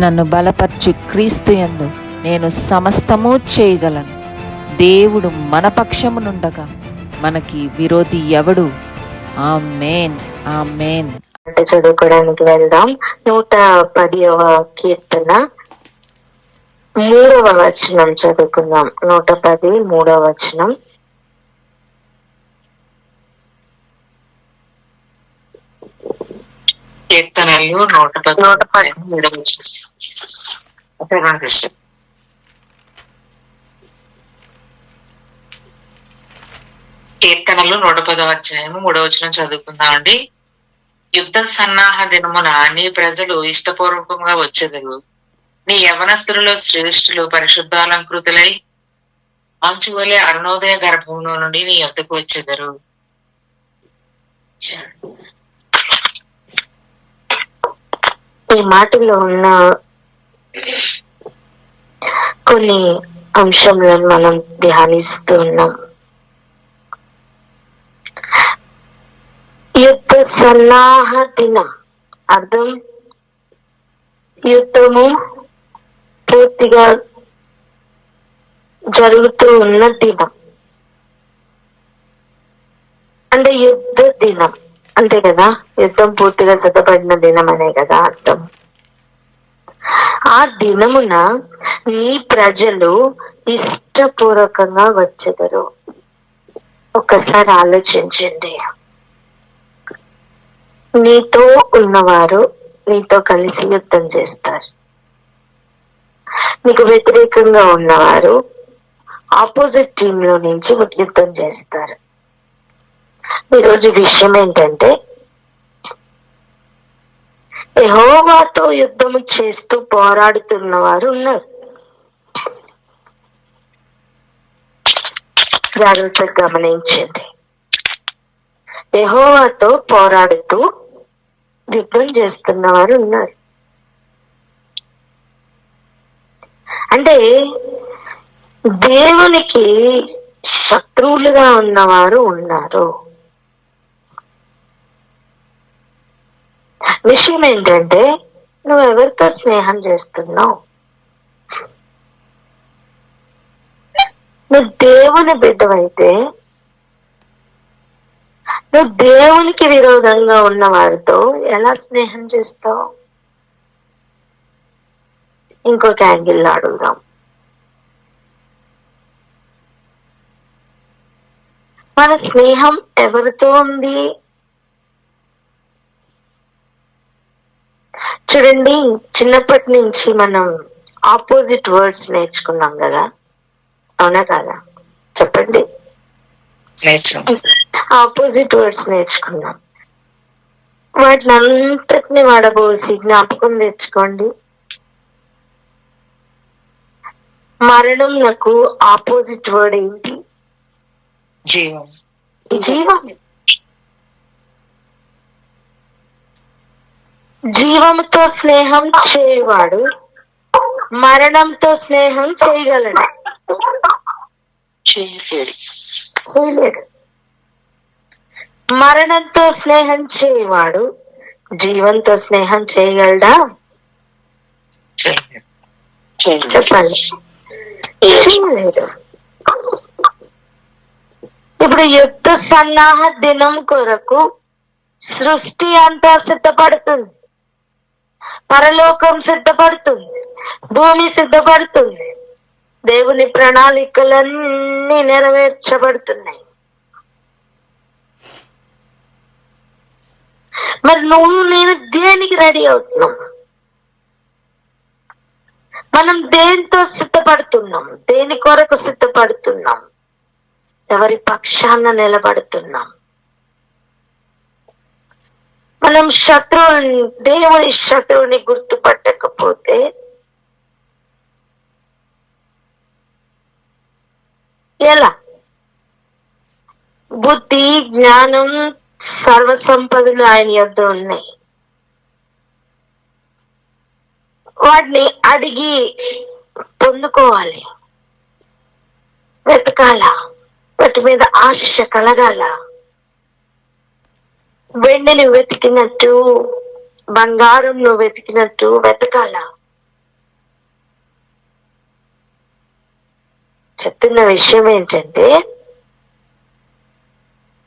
నన్ను బలపరచు క్రీస్తు యందు నేను సమస్తము చేయగలను. దేవుడు మన పక్షమునుండగా మనకి విరోధి ఎవడు? ఆమేన్, ఆమేన్. అంటే చదువుకోవడానికి వెళ్దాం. 110వ కీర్తన 3వ వచనం చదువుకుందాం. 110 3వ వచనం. కీర్తనలు 110 3వ వచనం. కీర్తనలు 110వ అధ్యాయము 3వ వచనం చదువుకుందామండి. యుద్ధ సన్నాహ దినమున నీ ప్రజలు ఇష్టపూర్వకంగా వచ్చెదరు. నీ యవనస్తులలో శ్రేష్ఠులు పరిశుద్ధాలంకృతులై మంచువలే అరుణోదయ గర్భంలో నుండి నీ యొద్దకు వచ్చెదరు. ఈ మాటలో ఉన్న కొన్ని అంశంలను మనం ధ్యానిస్తూ ఉన్నాం. యుద్ధ సన్నాహ దినం అర్థం యుద్ధము పూర్తిగా జరుగుతూ ఉన్న దినం అంటే యుద్ధ దినం అంతే కదా. యుద్ధం పూర్తిగా సిద్ధపడిన దినం అనే కదా అర్థం. ఆ దినమున నీ ప్రజలు ఇష్టపూర్వకంగా వచ్చెదరు. ఒక్కసారి ఆలోచించండి. నీతో ఉన్నవారు నీతో కలిసి యుద్ధం చేస్తారు. నీకు వ్యతిరేకంగా ఉన్నవారు ఆపోజిట్ టీమ్ లో నుంచి యుద్ధం చేస్తారు. ఈరోజు విషయం ఏంటంటే యెహోవాతో యుద్ధము చేస్తూ పోరాడుతున్న వారు ఉన్నారు. జాగ్రత్తగా గమనించండి. యెహోవాతో పోరాడుతూ యుద్ధం చేస్తున్న వారు ఉన్నారు. అంటే దేవునికి శత్రువులుగా ఉన్నవారు ఉన్నారు. విషయం ఏంటంటే నువ్వు ఎవరితో స్నేహం చేస్తున్నావు? నువ్వు దేవుని బిడ్డవైతే నువ్వు దేవునికి విరోధంగా ఉన్న వారితో ఎలా స్నేహం చేస్తావు? ఇంకొక యాంగిల్లో అడుగుదాం. మన స్నేహం ఎవరితో ఉంది? చూడండి, చిన్నప్పటి నుంచి మనం ఆపోజిట్ వర్డ్స్ నేర్చుకున్నాం కదా, అవునా కాదా? చెప్పండి. ఆపోజిట్ వర్డ్స్ నేర్చుకున్నాం. వాటిని అంతటిని వాడబోసి జ్ఞాపకం తెచ్చుకోండి. మరణం నాకు ఆపోజిట్ వర్డ్ ఏంటి? జీవం. జీవం. జీవంతో స్నేహం చేయవాడు మరణంతో స్నేహం చేయగలడు? చేయలేడు. మరణంతో స్నేహం చేయవాడు జీవంతో స్నేహం చేయగలడా? చెప్పండి. చేయలేడు. ఇప్పుడు యుద్ధ సన్నాహ దినం కొరకు సృష్టి అంతా సిద్ధపడుతుంది. పరలోకం సిద్ధపడుతుంది. భూమి సిద్ధపడుతుంది. దేవుని ప్రణాళికలన్నీ నెరవేర్చబడుతున్నాయి. మరి నువ్వు నేను దేనికి రెడీ అవుతున్నాం? మనం దేనితో సిద్ధపడుతున్నాం? దేని కొరకు సిద్ధపడుతున్నాం? ఎవరి పక్షాన నిలబడుతున్నాం? మనం శత్రువుని, దేవుని శత్రువుని గుర్తుపట్టకపోతే ఎలా? బుద్ధి, జ్ఞానం, సర్వసంపదలు ఆయన యొద్ద ఉన్నాయి. వాటిని అడిగి పొందుకోవాలి, వెతకాల, వాటి మీద ఆశ కలగాల. వెండిని వెతికినట్టు, బంగారం నువ్వు వెతికినట్టు వెతకాల. చెప్తున్న విషయం ఏంటంటే,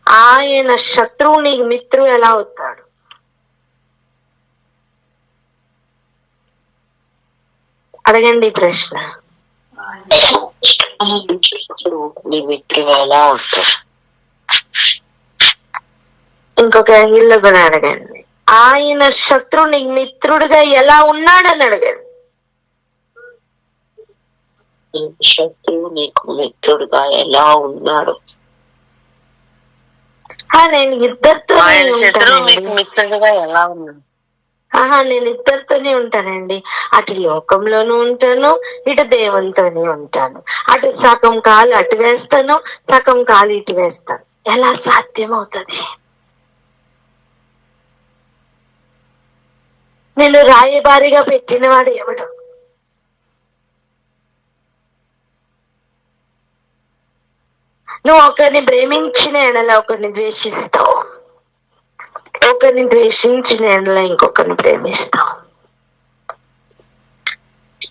ఆయన శత్రువు నీకు మిత్రుడు ఎలా అవుతాడు? అడగండి ప్రశ్న. నీ మిత్రుడు ఎలా అవుతాడు? ఇంకొక యాంగిల్లో కూడా అడగండి, ఆయన శత్రువు నీకు మిత్రుడుగా ఎలా ఉన్నాడని అడగండి. శత్రువు నీకు మిత్రుడుగా ఎలా ఉన్నాడు? నేను ఇద్దరితో శత్రువు మీకు మిత్రుడుగా ఎలా ఉన్నాడు? నేను ఇద్దరితోనే ఉంటానండి. అటు లోకంలోనూ ఉంటాను, ఇటు దేవునితోనే ఉంటాను. అటు సగం కాలు అటు వేస్తాను, సగం కాలు ఇటు వేస్తాను. ఎలా సాధ్యమవుతుంది? నేను రాయబారిగా పెట్టినవాడు ఎవడు? నువ్వు ఒకరిని ప్రేమించిన ఎడల ఒకరిని ద్వేషిస్తావు, ఒకరిని ద్వేషించిన ఎడల ఇంకొకరిని ప్రేమిస్తావు.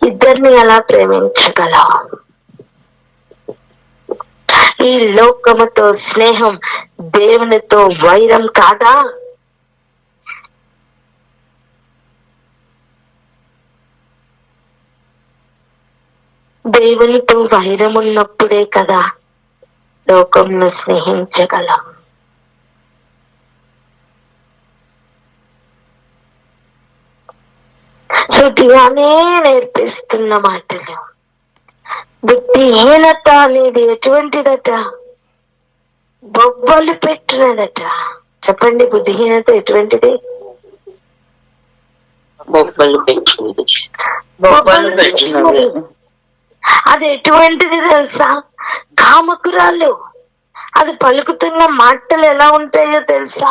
ఇద్దరిని ఎలా ప్రేమించగలవు? ఈ లోకముతో స్నేహం దేవునితో వైరం కాదా? దేవునితో వైరం ఉన్నప్పుడే కదా లోకంను స్నేహించగలం. శృతిగానే నేర్పిస్తున్న మాటలు. బుద్ధిహీనత అనేది ఎటువంటిదట? బొబ్బలు పెట్టినదట. చెప్పండి, బుద్ధిహీనత ఎటువంటిది? బొబ్బలు పెట్టినది. అది ఎటువంటిది తెలుసా? కామకురాలు. అది పలుకుతున్న మాటలు ఎలా ఉంటాయో తెలుసా?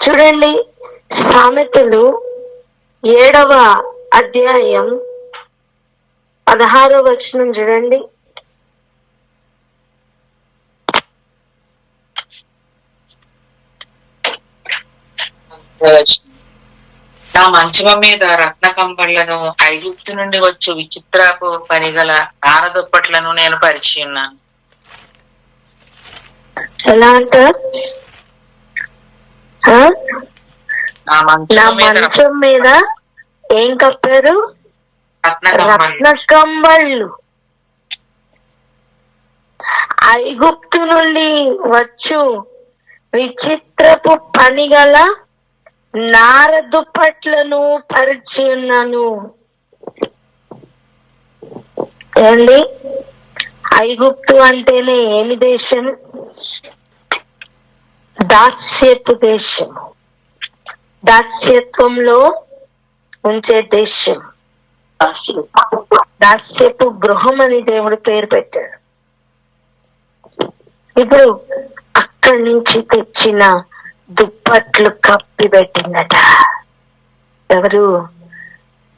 చూడండి, సామెతలు 7వ అధ్యాయం 16వ వచనం చూడండి. నా మంచమ మీద రత్న కంబళ్లను, ఐగుప్తు నుండి వచ్చు విచిత్రపు పనిగల నారదుప్పట్లను నేను పరిచి ఉన్నాను. ఎలా అంటారు? నా మంచం మీద ఏం కప్పారు? రత్న కంబళ్ళు. ఐగుప్తు నుండి వచ్చు విచిత్రపు పనిగల నారదుప్పట్లను పరిచి ఉన్నాను. ఏండి, ఐగుప్తు అంటేనే ఏమి దేశం? దాస్యపు దేశం, దాస్యత్వంలో ఉంచే దేశం, దాస్యపు గృహం అని దేవుడు పేరు పెట్టాడు. ఇప్పుడు అక్కడి నుంచి తెచ్చిన దుప్పట్లు కప్పి పెట్టిందట. ఎవరు?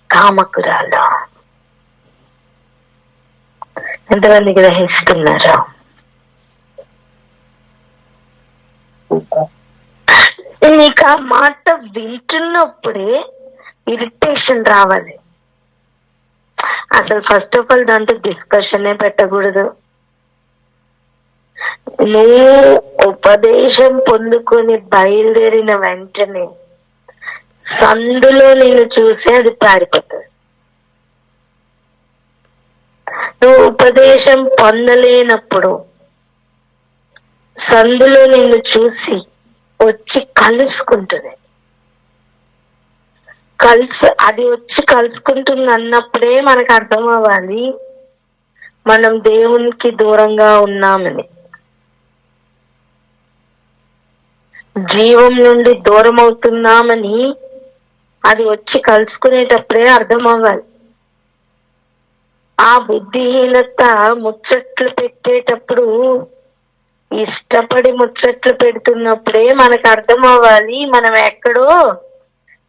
కామకురాలు. ఎంతమంది గ్రహిస్తున్నారు? నీకు ఆ మాట వింటున్నప్పుడే ఇరిటేషన్ రావాలి. అసలు ఫస్ట్ ఆఫ్ ఆల్ దాంతో డిస్కషనే పెట్టకూడదు. నువ్వు ఉపదేశం పొందుకొని బయలుదేరిన వెంటనే సందులో నేను చూసి అది పారిపోతుంది. నువ్వు ఉపదేశం పొందలేనప్పుడు సందులో నిన్ను చూసి వచ్చి కలుసుకుంటుంది. అది వచ్చి కలుసుకుంటుంది అన్నప్పుడే మనకు అర్థం అవ్వాలి మనం దేవునికి దూరంగా ఉన్నామని. జీవం నుండి దూరం అవుతున్నామని అది వచ్చి కలుసుకునేటప్పుడే అర్థం అవ్వాలి. ఆ బుద్ధిహీనత ముచ్చట్లు పెట్టేటప్పుడు, ఇష్టపడి ముచ్చట్లు పెడుతున్నప్పుడే మనకు అర్థం అవ్వాలి మనం ఎక్కడో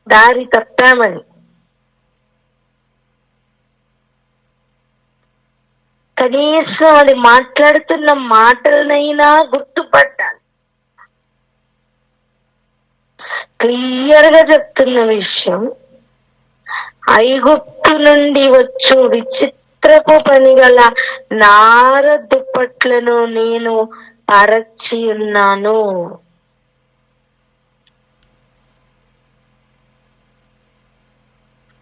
దారి తప్పామని. కనీసం అది మాట్లాడుతున్న మాటలనైనా గుర్తుపట్టాలి. క్లియర్ గా చెప్తున్న విషయం, ఐగుప్తు నుండి వచ్చు విచిత్ర వస్త్రపు పని గల నార దుప్పట్లను నేను పరచి ఉన్నాను.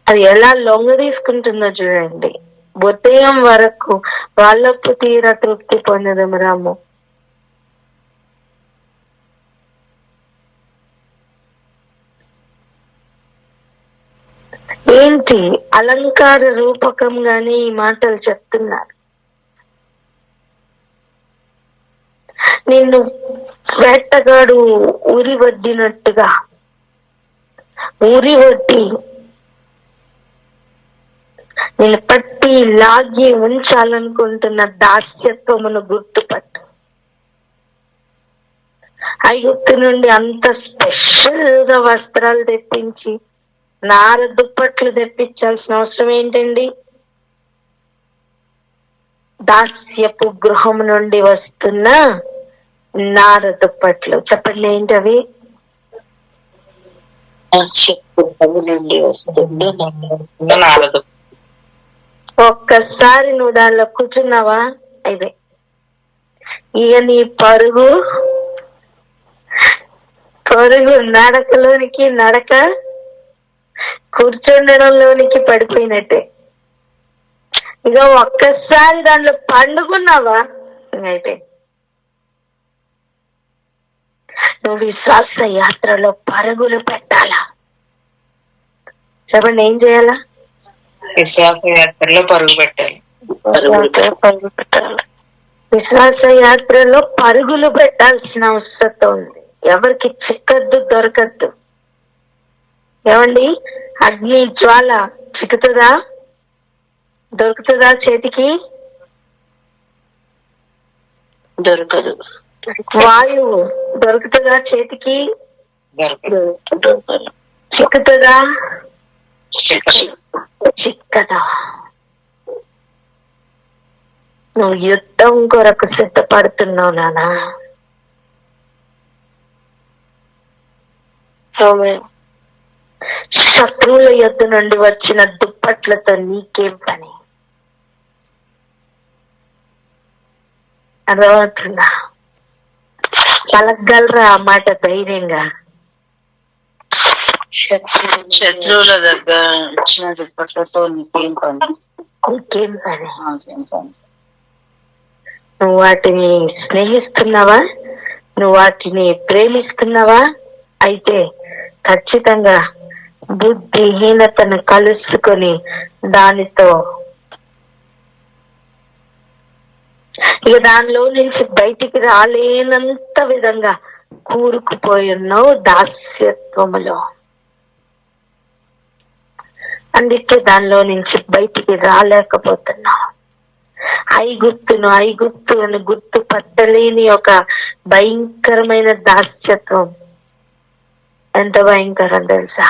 అది ఎలా లొంగ తీసుకుంటుందో చూడండి. ఉదయం వరకు వాళ్ళప్పు తీర తృప్తి పొందదము రాము. ఏంటి అలంకార రూపకంగానే ఈ మాటలు చెప్తున్నారు. నిన్ను వేటగాడు ఉరి వడ్డినట్టుగా ఉరి వడ్డి నేను పట్టి లాగి ఉంచాలనుకుంటున్న దాస్యత్వమును గుర్తుపట్టు. ఐగుప్తు నుండి అంత స్పెషల్ గా వస్త్రాలు తెప్పించి నార దుప్పట్లు తెప్పించాల్సిన అవసరం ఏంటండి? దాస్యపు గృహం నుండి వస్తున్న నార దుప్పట్లు. చెప్పండి ఏంటవి? నుండి వస్తున్న నారదు. ఒక్కసారి నువ్వు దానిలో కూర్చున్నావా అయితే ఇక నీ పరుగు నడకలోనికి నడక కూర్చుండడంలోనికి పడిపోయినట్టే. ఇక ఒక్కసారి దాంట్లో పండుకున్నావా అయితే నువ్వు విశ్వాస యాత్రలో పరుగులు పెట్టాలా? చెప్పండి, ఏం చేయాలా? విశ్వాస యాత్రలో పరుగు పెట్టాలి. విశ్వాస యాత్రలో పరుగులు పెట్టాల్సిన అవసరం ఉంది. ఎవరికి చిక్కద్దు, దొరకద్దు. ఏమండి, అగ్ని జ్వాల చిక్కుతుందా? దొరుకుతుందా? చేతికి దొరకదు. వాయువు దొరుకుతుందా? చేతికి దొరకదు. చిక్కుతుందా? చిక్కదా. నువ్వు యుద్ధం కొరకు సిద్ధపడుతున్నావు నానా. శత్రువుల యుద్ధ నుండి వచ్చిన దుప్పట్లతో నీకేం పని? అర్థమవుతుందా? పలకగలరా ఆ మాట ధైర్యంగా? శత్రువుల దగ్గర ఇచ్చిన దుప్పట్లతో నీకేం పని? నీకేం పని? నువ్వు వాటిని స్నేహిస్తున్నావా? నువ్వు వాటిని ప్రేమిస్తున్నావా? అయితే ఖచ్చితంగా బుద్ధిహీనతను కలుసుకొని దానితో ఇక దానిలో నుంచి బయటికి రాలేనంత విధంగా కూరుకుపోయి ఉన్నావు దాస్యత్వములో. అందుకే దానిలో నుంచి బయటికి రాలేకపోతున్నావు. ఐగుప్తు అని గుర్తుపట్టలేని ఒక భయంకరమైన దాస్యత్వం. ఎంత భయంకరం తెలుసా?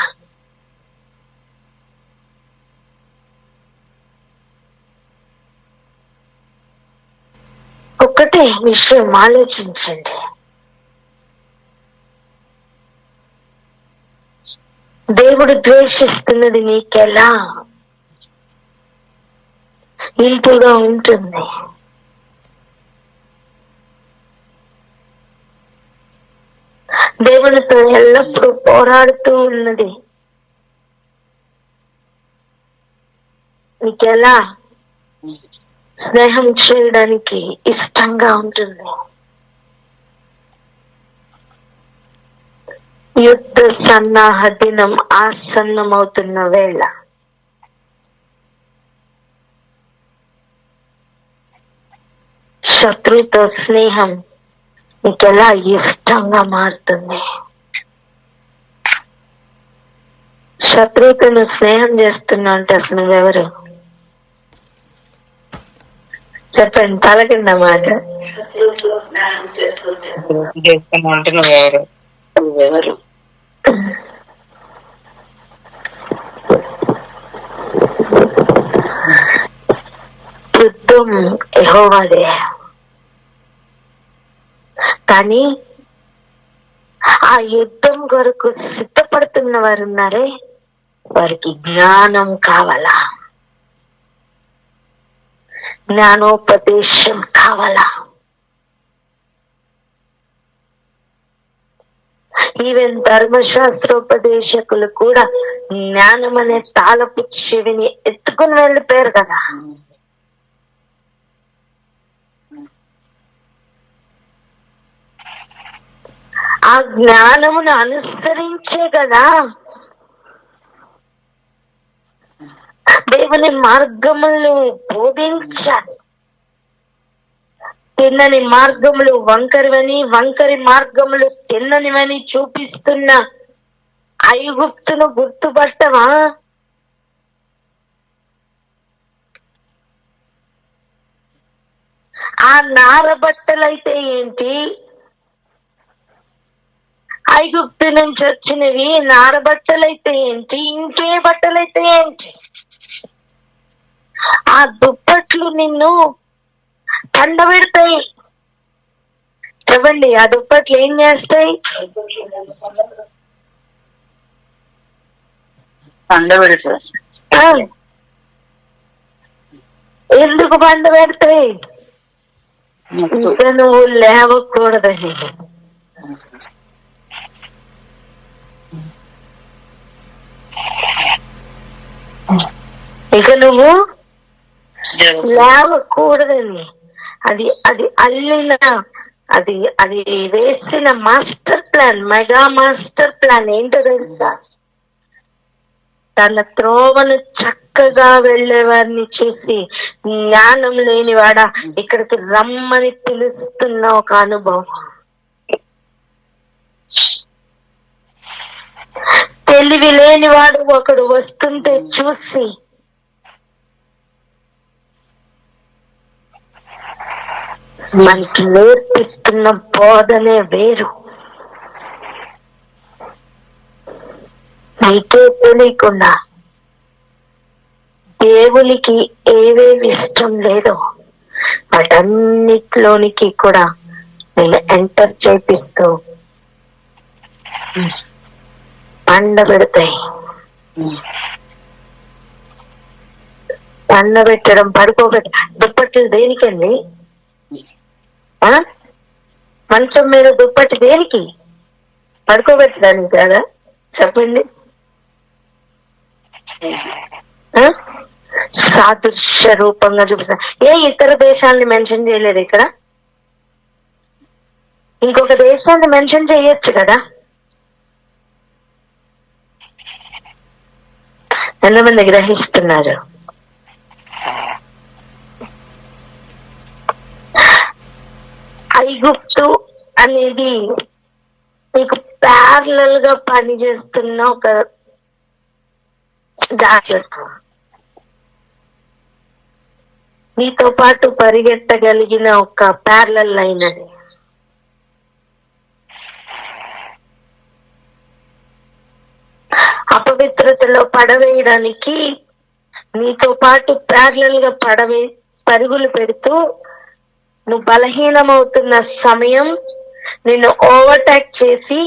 ఒక్కటే విషయం ఆలోచించండి. దేవుడు ద్వేషిస్తున్నది నీకెలా ఇంపుగా ఉంటుంది? దేవునితో ఎల్లప్పుడూ పోరాడుతూ ఉన్నది నీకెలా స్నేహం చేయడానికి ఇష్టంగా ఉంటుంది? యుద్ధ సన్నాహ దినం ఆసన్నమవుతున్న వేళ శత్రువుతో స్నేహం నీకెలా ఇష్టంగా మారుతుంది? శత్రువుతో నువ్వు స్నేహం చేస్తున్నావు అంటే అసలు నువ్వెవరు? చెప్పండి, తలకింద మాట. చేస్తున్నా అంటే నువ్వెవరు? నువ్వెవరు? యుద్ధం యెహోవాదే. కానీ ఆ యుద్ధం కొరకు సిద్ధపడుతున్న వారు ఉన్నారే, వారికి జ్ఞానం కావాలా? జ్ఞానోపదేశం కావాలా? ఈవెన్ ధర్మశాస్త్రోపదేశకులు కూడా జ్ఞానం అనే తాళపు చెవిని ఎత్తుకుని వెళ్ళిపోయారు కదా. ఆ జ్ఞానమును అనుసరించే కదా దేవుని మార్గములు బోధించాలి. తిన్నని మార్గములు వంకరివని, వంకరి మార్గములు తిన్ననివని చూపిస్తున్న ఐగుప్తును గుర్తుపట్టవా? ఆ నార బట్టలైతే ఏంటి, ఐగుప్తు నుంచి వచ్చినవి నార బట్టలైతే ఏంటి, ఇంకే బట్టలైతే ఏంటి, ఆ దుప్పట్లు నిన్ను పండబెడతాయి. చెప్పండి, ఆ దుప్పట్లు ఏం చేస్తాయి? పండబెడతాయి. ఎందుకు పండబెడతాయి? ఇక నువ్వు లేవకూడదని. ఇక నువ్వు లేవకూడదని. అది అది అల్లిన, అది అది వేసిన master plan, mega master plan ఏంటో తెలుసా? తన త్రోవను చక్కగా వెళ్లే వారిని చూసి జ్ఞానం లేనివాడా ఇక్కడికి రమ్మని పిలుస్తున్న ఒక అనుభవం. తెలివి లేనివాడు ఒకడు వస్తుంటే చూసి మనకి నేర్పిస్తున్న బోధనే వేరు. నీకే తెలియకుండా దేవునికి ఏవేవి ఇష్టం లేదో వాటన్నిటిలోనికి కూడా నేను ఎంటర్ చేపిస్తూ పండబెడతాయి. పండబెట్టడం, పడుకోబెట్ట, దుప్పట్లు దేనికండి? మంచం మీద దుప్పటి దేనికి? పడుకోబెట్టడానికి కదా? చెప్పండి. సాదృశ్య రూపంగా చూపిస్తా. ఏ ఇతర దేశాలని మెన్షన్ చేయలేదు ఇక్కడ? ఇంకొక దేశాన్ని మెన్షన్ చేయొచ్చు కదా? ఎంతమంది గ్రహిస్తున్నారు? ఐగుప్తు అనేది నీకు ప్యారలల్ గా పనిచేస్తున్న ఒక జాగ్రత్త, నీతో పాటు పరిగెత్తగలిగిన ఒక ప్యారలల్ లైన్ అది. అపవిత్రతలో పడవేయడానికి నీతో పాటు ప్యారలల్ గా పరుగులు పెడుతూ నువ్వు బలహీనమవుతున్న సమయం నిన్ను ఓవర్టేక్ చేసి,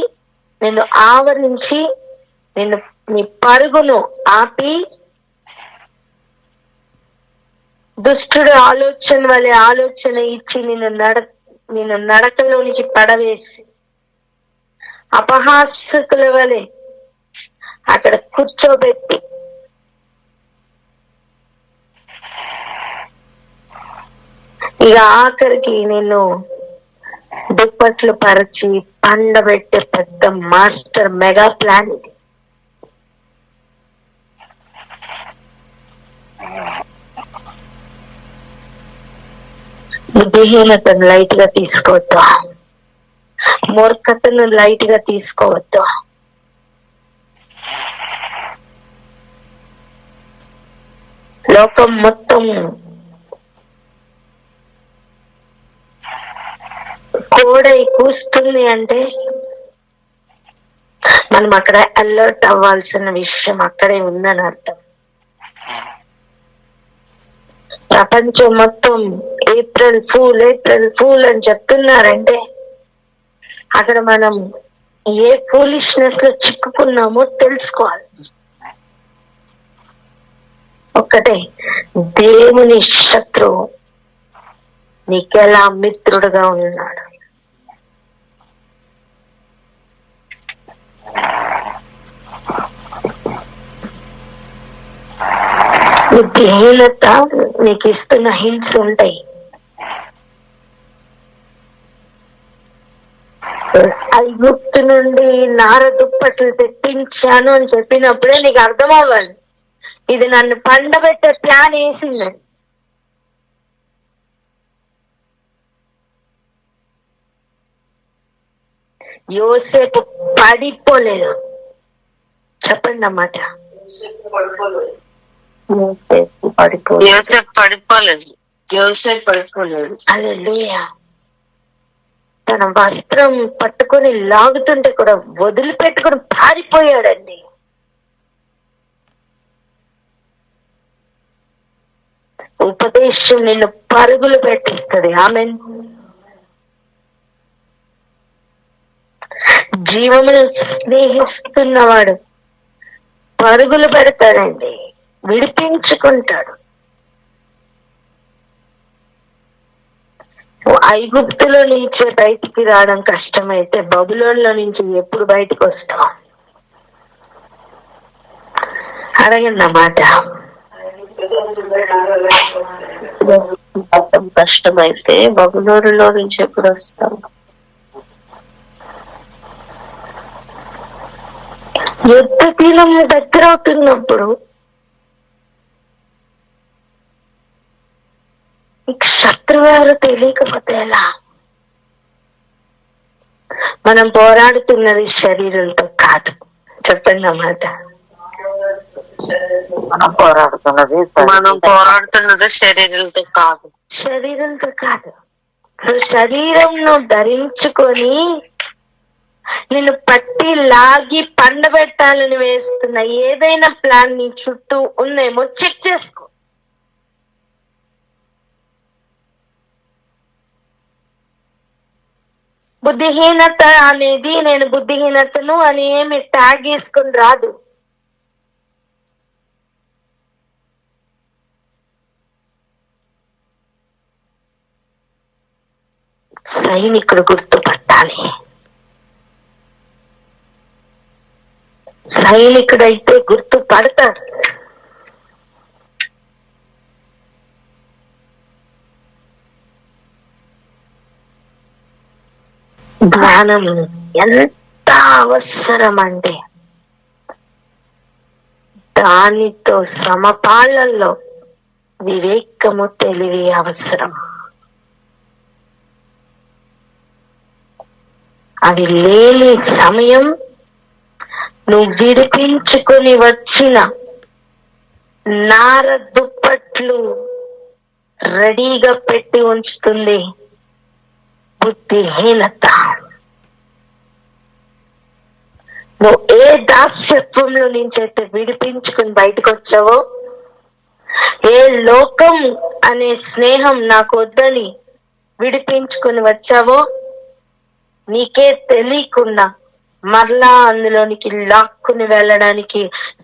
నిన్ను ఆవరించి, నీ పరుగును ఆపి, దుష్టుడు ఆలోచన వలె ఆలోచన ఇచ్చి నిన్ను నడకలోనికి పడవేసి, అపహాసకుల వలె అక్కడ కూర్చోబెట్టి, ఇక ఆఖరికి నిన్ను దుప్పట్లు పరిచి పండబెట్టే పెద్ద మాస్టర్ మెగా ప్లాన్ ఇది. బుద్ధిహీనతను లైట్ గా తీసుకోవద్దు, మూర్ఖతను లైట్ గా తీసుకోవద్దు. లోకం మొత్తం కోడై కూస్తుంది అంటే మనం అక్కడ అలర్ట్ అవ్వాల్సిన విషయం అక్కడే ఉందని అర్థం. ప్రపంచం మొత్తం ఏప్రిల్ ఫూల్ అని చెప్తున్నారంటే అక్కడ మనం ఏ ఫూలిష్నెస్ లో చిక్కుకున్నామో తెలుసుకోవాలి. ఒక్కటే, దేవుని శత్రువు నీకెలా మిత్రుడుగా ఉన్నాడు. బుద్ధిహీనత నీకు ఇస్తున్న హింట్స్ ఉంటాయి. ఐగుప్తు నుండి నార దుప్పట్లు తెప్పించాను అని చెప్పినప్పుడే నీకు అర్థం అవ్వాలి, ఇది నన్ను పండబెట్టే ప్లాన్ వేసిందని. యోసేపు పడిపోలేదు. చెప్పండి అన్నమాట. యోసేపు పడిపోలేదు. హల్లెలూయా. తన వస్త్రం పట్టుకొని లాగుతుంటే కూడా వదిలిపెట్టుకొని పారిపోయాడండి. ఉపదేశం నిన్ను పరుగులు పెట్టిస్తుంది. ఆమెన్. జీవమును స్నేహిస్తున్నవాడు పరుగులు పెడతాడండి, విడిపించుకుంటాడు. ఐగుప్తులో నుంచి బయటికి రావడం కష్టమైతే బబులోన్లో నుంచి ఎప్పుడు బయటికి వస్తాం? అడగండి అన్నమాట. కష్టమైతే బబులోనులో నుంచి ఎప్పుడు వస్తాం? యుద్ధ దినం దగ్గర అవుతున్నప్పుడు శత్రువు ఎవరు తెలియకపోతే ఎలా? మనం పోరాడుతున్నది శరీరంతో కాదు. చెప్పండి అన్నమాట. మనం పోరాడుతున్నది శరీరంతో కాదు. శరీరంతో కాదు. శరీరంను ధరించుకొని నిన్ను పట్టి లాగి పండబెట్టాలని వేస్తున్న ఏదైనా ప్లాన్ నీ చుట్టూ ఉందేమో చెక్ చేసుకో. బుద్ధిహీనత అనేది నేను బుద్ధిహీనతను అని ఏమి ట్యాగ్ వేసుకుని రాదు. సైనికుడు గుర్తుపట్టాలి. సైనికుడైతే గుర్తుపడతాడు. జ్ఞానం ఎంత అవసరం అంటే దానితో సమపాళ్లలో వివేకము, తెలివి అవసరం. అవి లేని సమయం నువ్వు విడిపించుకొని వచ్చిన నార దుప్పట్లు రెడీగా పెట్టి ఉంచుతుంది బుద్ధిహీనత. నువ్వు ఏ దాస్యత్వంలో నుంచైతే విడిపించుకుని బయటకు వచ్చావో, ఏ లోకం అనే స్నేహం నాకు వద్దని విడిపించుకుని వచ్చావో, నీకే తెలియకుండా మరలా అందులోనికి లాక్కుని వెళ్ళడానికి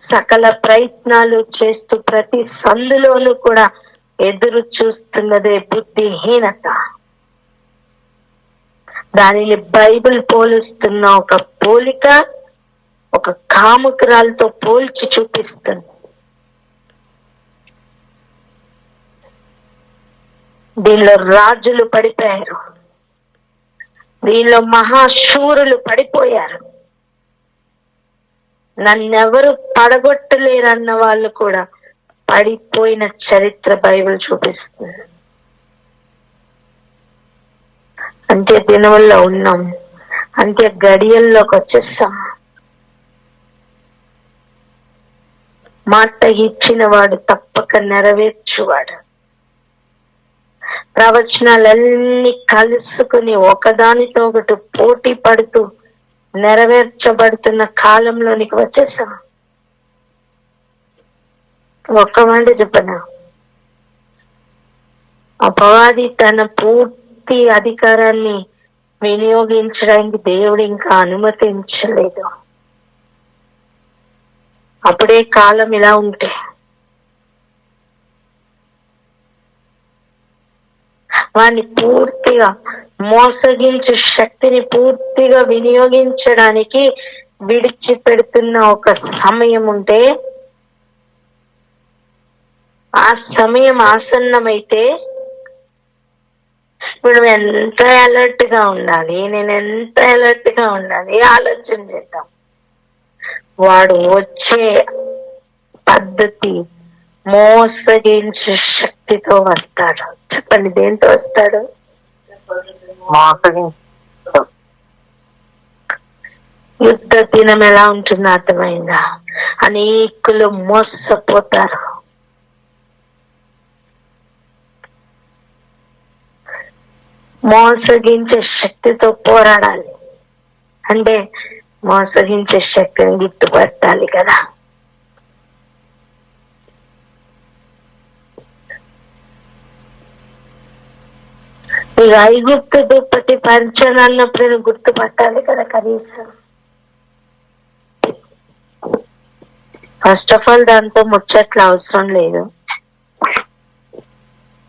సకల ప్రయత్నాలు చేస్తూ ప్రతి సందులోనూ కూడా ఎదురు చూస్తున్నదే బుద్ధిహీనత. దానిని బైబిల్ పోలుస్తున్న ఒక పోలిక ఒక కాముకురాలతో పోల్చి చూపిస్తుంది. దీనిలో రాజులు పడిపోయారు, దీనిలో మహాశూరులు పడిపోయారు. నన్నెవరు పడగొట్టలేరన్న వాళ్ళు కూడా పడిపోయిన చరిత్ర బైబిల్ చూపిస్తుంది. అంత్య దినముల్లో ఉన్నాం, అంత్య గడియల్లోకి వచ్చేస్తాం. మాట ఇచ్చిన వాడు తప్పక నెరవేర్చువాడు. ప్రవచనాలన్నీ కలుసుకుని ఒకదానితో ఒకటి పోటీ పడుతూ నెరవేర్చబడుతున్న కాలంలోనికి వచ్చేసాం. ఒక్క మాట చెప్పనా, అపవాది తన పూర్తి అధికారాన్ని వినియోగించడానికి దేవుడు ఇంకా అనుమతించలేదు. అప్పుడే కాలం ఇలా ఉంటే వాడిని పూర్తిగా మోసగించే శక్తిని పూర్తిగా వినియోగించడానికి విడిచిపెడుతున్న ఒక సమయం ఉంటే, ఆ సమయం ఆసన్నమైతే ఇప్పుడు ఎంత అలర్ట్ గా ఉండాలి, నేను ఎంత అలర్ట్ గా ఉండాలి ఆలోచన చేద్దాం. వాడు వచ్చే పద్ధతి మోసగించే శక్తితో వస్తాడు. చెప్పండి, దేంతో వస్తాడు? యుద్ధ దినం ఎలా ఉంటుందో అర్థమైందా? అనేకులు మోసపోతారు. మోసగించే శక్తితో పోరాడాలి అంటే మోసగించే శక్తిని గుర్తుపట్టాలి కదా. ఇక ఐగుప్తు దుప్పటి పంచను అన్నప్పుడు గుర్తుపట్టాలి కదా కనీసం. ఫస్ట్ ఆఫ్ ఆల్ దాంతో ముచ్చట్లు అవసరం లేదు.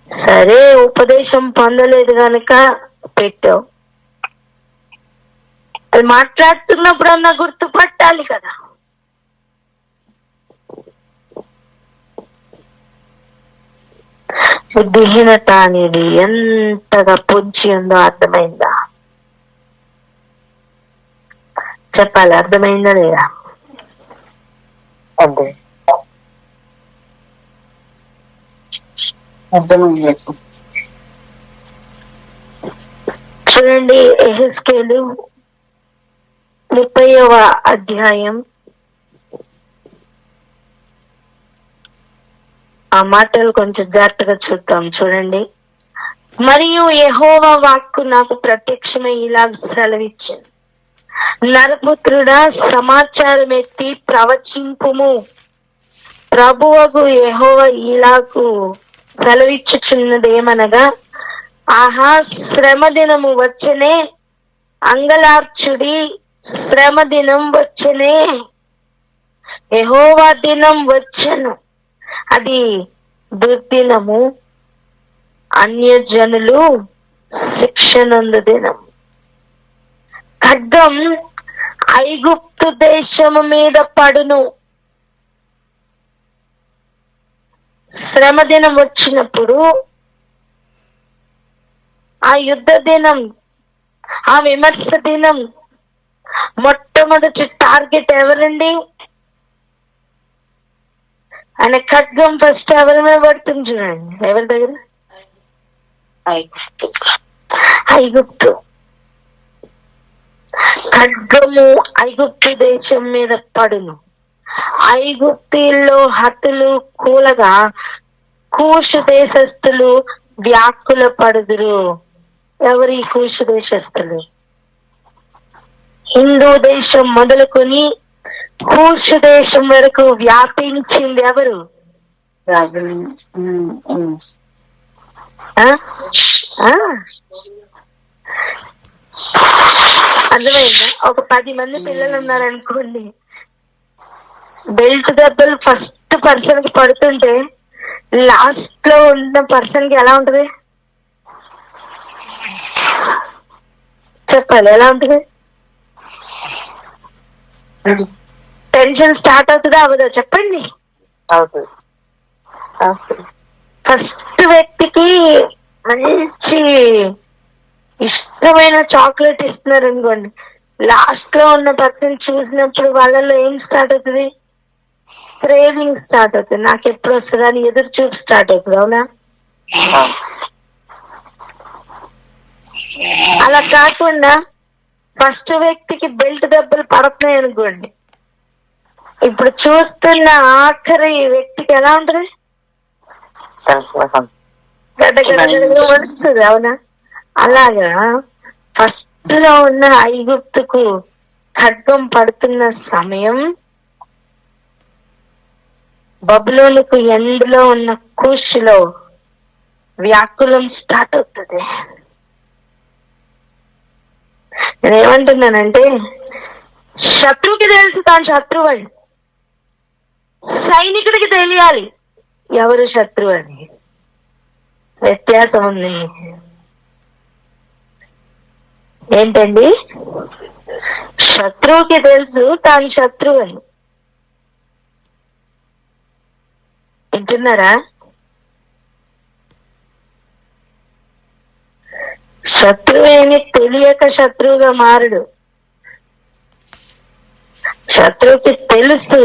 సరే, ఉపదేశం పొందలేదు కనుక పెట్టావు. అది మాట్లాడుతున్నప్పుడు అన్నా గుర్తుపట్టాలి కదా. బుద్ధిహీనత అనేది ఎంతగా పొంచి ఉందో అర్థమైందా? చెప్పాలి, అర్థమైందా లేదా? చూడండి, యెహెజ్కేలు 30వ అధ్యాయం ఆ మాటలు కొంచెం జాగ్రత్తగా చూద్దాం. చూడండి, మరియు యెహోవా వాక్కు నాకు ప్రత్యక్షమై ఇలా సెలవిచ్చింది, నరపుత్రుడా, సమాచారం ఎత్తి ప్రవచింపుము. ప్రభువగు యెహోవా ఇలాగు సెలవిచ్చుచున్నదేమనగా, ఆహా, శ్రమ దినము వచ్చనే, అంగలార్చుడి, శ్రమ దినం వచ్చనే, యెహోవా దినం వచ్చెను, అది దుర్దినము, అన్యజనులు శిక్షనందు దినం. ఖడ్గం ఐగుప్తు దేశము మీద పడును. శ్రమ దినం వచ్చినప్పుడు, ఆ యుద్ధ దినం, ఆ విమర్శ దినం, మొట్టమొదటి టార్గెట్ ఎవరండి? ఆయన ఖడ్గం ఫస్ట్ ఎవరి మీద పడుతుంది చూడండి. ఎవరి దగ్గర? ఐగుప్తు. ఖడ్గము ఐగుప్తు దేశం మీద పడును. ఐగుప్తీల్లో హతులు కూలగా కూషు దేశస్థులు వ్యాకుల పడుదురు. ఎవరి కూషు దేశస్థులు? హిందూ దేశం మొదలుకొని కూషు దేశం వరకు వ్యాపించింది ఎవరు? అర్థమైందా? ఒక 10 మంది పిల్లలు ఉన్నారనుకోండి, బెల్ట్ దెబ్బలు ఫస్ట్ పర్సన్ కి పడుతుంటే లాస్ట్ లో ఉన్న పర్సన్ కి ఎలా ఉంటది? చెప్పాలి, ఎలా ఉంటది? టెన్షన్ స్టార్ట్ అవుతుందా అవదా? చెప్పండి. ఫస్ట్ వ్యక్తికి మంచి ఇష్టమైన చాక్లెట్ ఇస్తున్నారు అనుకోండి, లాస్ట్ లో ఉన్న పర్సన్ చూసినప్పుడు వాళ్ళలో ఏం స్టార్ట్ అవుతుంది? క్రేవింగ్ స్టార్ట్ అవుతుంది. నాకు ఎప్పుడు వస్తుందా అని ఎదురు చూపు స్టార్ట్ అవుతుంది. అవునా? అలా కాకుండా ఫస్ట్ వ్యక్తికి బెల్ట్ దెబ్బలు పడుతున్నాయి అనుకోండి, ఇప్పుడు చూస్తున్న ఆఖరి వ్యక్తికి ఎలా ఉంటది? వస్తుంది. అవునా? అలాగా ఫస్ట్ లో ఉన్న ఐగుప్తుకు ఖడ్గం పడుతున్న సమయం, బబులోనుకు ఎండ్లో ఉన్న కూషులో వ్యాకులం స్టార్ట్ అవుతుంది. నేనేమంటున్నానంటే, శత్రువుకి తెలుసు తాను శత్రువు అని, సైనికుడికి తెలియాలి ఎవరు శత్రువు అని. వ్యత్యాసం ఉంది. ఏంటండి? శత్రువుకి తెలుసు తాను శత్రువు అని. వింటున్నారా? శత్రువు ఏమి తెలియక శత్రువుగా మారడు. శత్రువుకి తెలుసు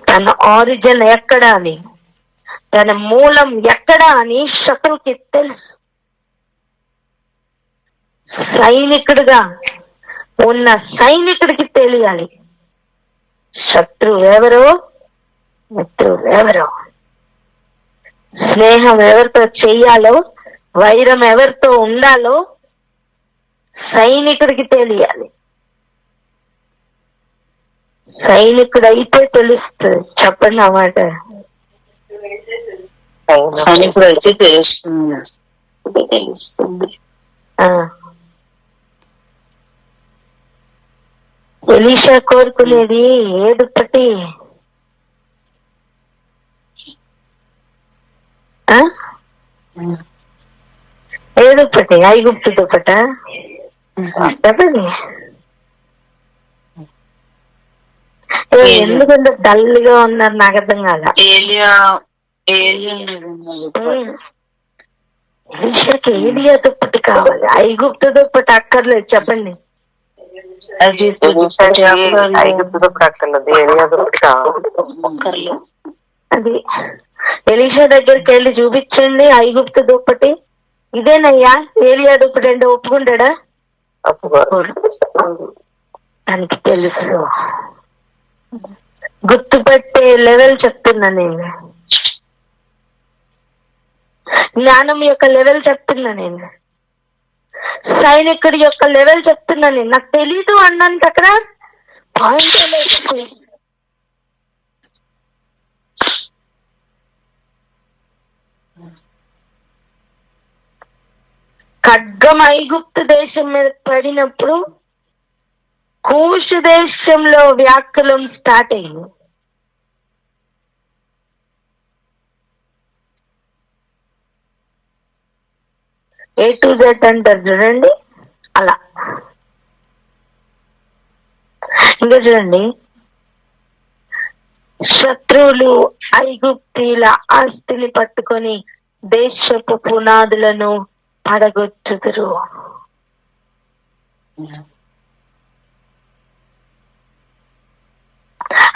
తన ఆరిజిన్ ఎక్కడ అని, తన మూలం ఎక్కడ అని శత్రువుకి తెలుసు. సైనికుడిగా ఉన్న సైనికుడికి తెలియాలి శత్రువు ఎవరో, మిత్రువు ఎవరో, స్నేహం ఎవరితో చెయ్యాలో, వైరం ఎవరితో ఉండాలో సైనికుడికి తెలియాలి. సైనికుడు అయితే తెలుస్తుంది. చెప్పండి అన్నమాట. సైనికుడు అయితే తెలుస్తుంది. ఎలీషా కోరుకునేది ఏదుప్పటి? ఏదుప్పటి? ఐగుప్తు దుప్పట? చెప్పండి. ఎందుకంటే డల్ గా ఉన్నారు, నాకు అర్థం కాల. ఎలీషాకి ఏలియా దుప్పటి కావాలి, ఐగుప్తు దుప్పటి అక్కర్లేదు. చెప్పండి. అది ఎలీషా దగ్గరికి వెళ్ళి చూపించండి ఐగుప్తు దుప్పటి. ఇదేనయ్యా ఏలియా దుప్పటి అంటే ఒప్పుకుంటాడా? దానికి తెలుసు. గుర్తుపెట్టే లెవెల్ చెప్తున్నా నేను, జ్ఞానం యొక్క లెవెల్ చెప్తున్నా నేను, సైనికుడి యొక్క లెవెల్ చెప్తున్నా నేను. నాకు తెలీదు అన్నానికి అక్కడ పాయింట్ లేదు. ఖడ్గం ఐగుప్తు దేశం మీద పడినప్పుడు కూషు దేశంలో వ్యాకులం స్టార్ట్ అయింది. A to Z అంటారు చూడండి, అలా. ఇంకా చూడండి, శత్రువులు ఐగుప్తీల ఆస్తిని పట్టుకొని దేశపు పునాదులను పడగొట్టుదురు.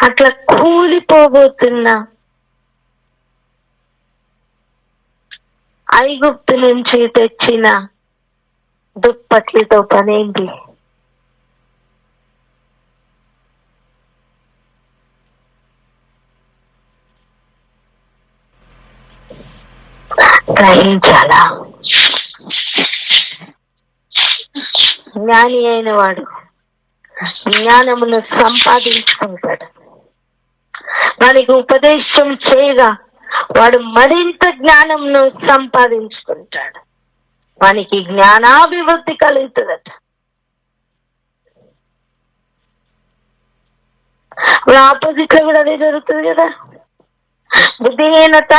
అట్లా కూలిపోబోతున్న ఐగుప్తు నుంచి తెచ్చిన దుప్పట్లతో పనేంటి? గ్రహించాలా? జ్ఞాని అయిన వాడు జ్ఞానమును సంపాదించుకుంటాడు. వానికి ఉపదేశం చేయగా వాడు మరింత జ్ఞానంను సంపాదించుకుంటాడు. వానికి జ్ఞానాభివృద్ధి కలుగుతుందట. ఆపోజిట్ లో కూడా అదే జరుగుతుంది కదా. బుద్ధిహీనత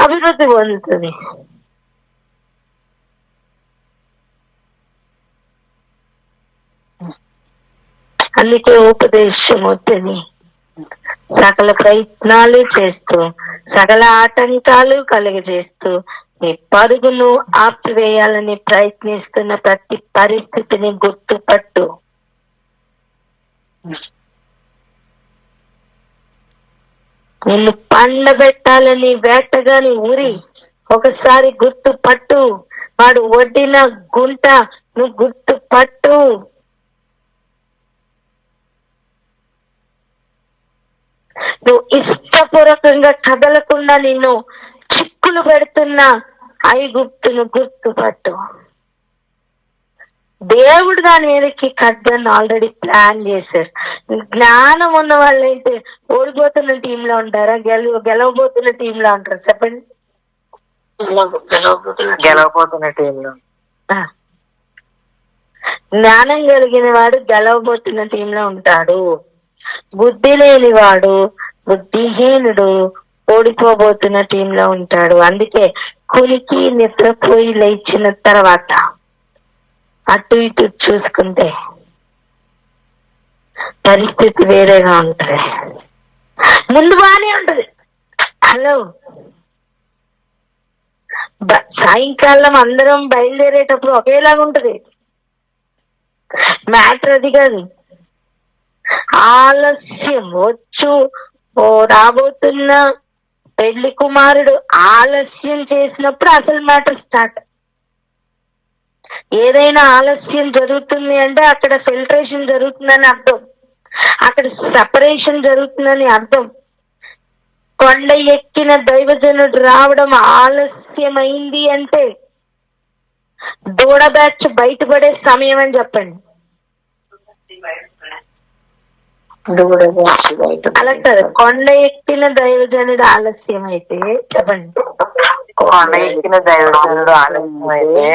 అభివృద్ధి పొందుతుంది. అందుకే ఉపదేశం వద్దని సకల ప్రయత్నాలు చేస్తూ, సకల ఆటంకాలు కలుగజేస్తూ నీ పరుగును ఆపివేయాలని ప్రయత్నిస్తున్న ప్రతి పరిస్థితిని గుర్తుపట్టు. నిన్ను పండబెట్టాలని వేటగాని ఊరి ఒకసారి గుర్తుపట్టు. వాడు ఒడ్డిన గుంట నువ్వు గుర్తుపట్టు. నువ్వు ఇష్టపూర్వకంగా కదలకుండా నిన్ను చిక్కులు పెడుతున్న ఐగుప్తును గుర్తుపట్టు. దేవుడు దాని మీదకి ఖడ్గాన్ని ఆల్రెడీ ప్లాన్ చేశారు. జ్ఞానం ఉన్న వాళ్ళు అయితే ఓడిపోతున్న టీంలో ఉంటారా, గెలవబోతున్న టీంలో ఉంటారు? చెప్పండి. గెలవబోతున్న టీంలో. జ్ఞానం కలిగిన వాడు గెలవబోతున్న టీంలో ఉంటాడు. బుద్ధి లేని వాడు, బుద్ధిహీనుడు ఓడిపోబోతున్న టీంలో ఉంటాడు. అందుకే కునికి నిద్రపోయి లేచిన తర్వాత అటు ఇటు చూసుకుంటే పరిస్థితి వేరేగా ఉంటది. ముందు బానే ఉంటది. హలో, సాయంకాలం అందరం బయలుదేరేటప్పుడు ఒకేలాగా ఉంటది. మ్యాటర్ అది కాదు. ఆలస్యం రాబోతున్న పెళ్లి కుమారుడు ఆలస్యం చేసినప్పుడు అసలు మ్యాటర్ స్టార్ట్. ఏదైనా ఆలస్యం జరుగుతుంది అంటే అక్కడ ఫిల్టరేషన్ జరుగుతుందని అర్థం, అక్కడ సెపరేషన్ జరుగుతుందని అర్థం. కొండ ఎక్కిన దైవజనుడు రావడం ఆలస్యమైంది అంటే దూడ బ్యాచ్ బయటపడే సమయం అని చెప్పండి. అలా కాదు, కొండ ఎక్కిన దైవజనుడు ఆలస్యం అయితే చెప్పండి. కొండ ఎక్కిన దైవజనుడు ఆలస్యం అయితే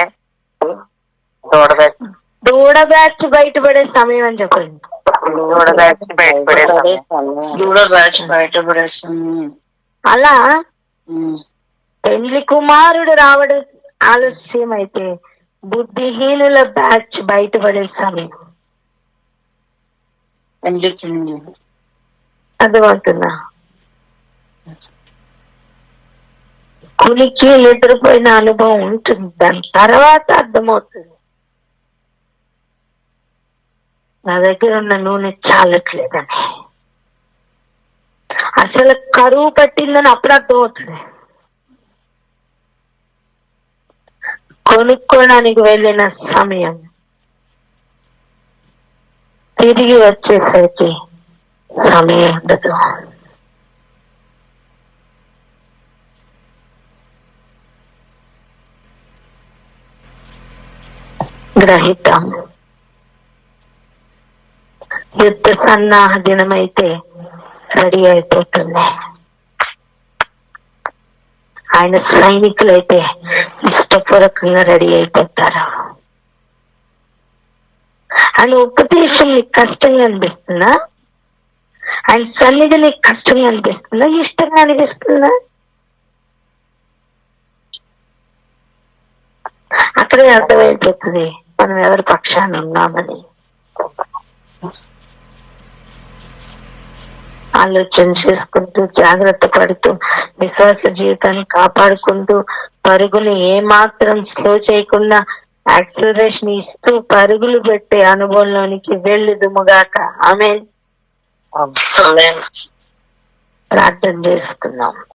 దూడ బ్యాచ్ బయటపడే సమయం అని చెప్పండి. అలా పెండ్లి కుమారుడు రావడం ఆలస్యం అయితే బుద్ధిహీనుల బ్యాచ్ బయటపడే సమయం. అర్థమవుతుందా? కులికి నిద్రపోయిన అనుభవం ఉంటుంది, దాని తర్వాత అర్థమవుతుంది నా దగ్గర ఉన్న నూనె చాలట్లేదని, అసలు కరువు పట్టిందని అప్పుడు అర్థమవుతుంది. కొనుక్కోడానికి వెళ్ళిన సమయం తిరిగి వచ్చేసరికి సమయం ఉండదు. గ్రహిద్దాం. యుద్ధ సన్నాహ దినమైతే రెడీ అయిపోతుంది. ఆయన సైనికులైతే ఇష్టపూర్వకంగా రెడీ అయిపోతారు. ఆయన ఉపదేశం నీకు కష్టంగా అనిపిస్తుందా? ఆయన సన్నిధి నీకు కష్టంగా అనిపిస్తుందా? ఇష్టంగా అనిపిస్తుందా? అక్కడే అర్థమైపోతుంది మనం ఎవరి పక్షాన ఉన్నామని. ఆలోచన చేసుకుంటూ, జాగ్రత్త పడుతూ, విశ్వాస జీవితాన్ని కాపాడుకుంటూ, పరుగుని ఏమాత్రం స్లో చేయకుండా యాక్సిలరేషన్ ఇస్తూ పరుగులు పెట్టే అనుభవంలోనికి వెళ్ళుదుముగాక. ఆమేన్. ప్రార్థన చేసుకుందాం.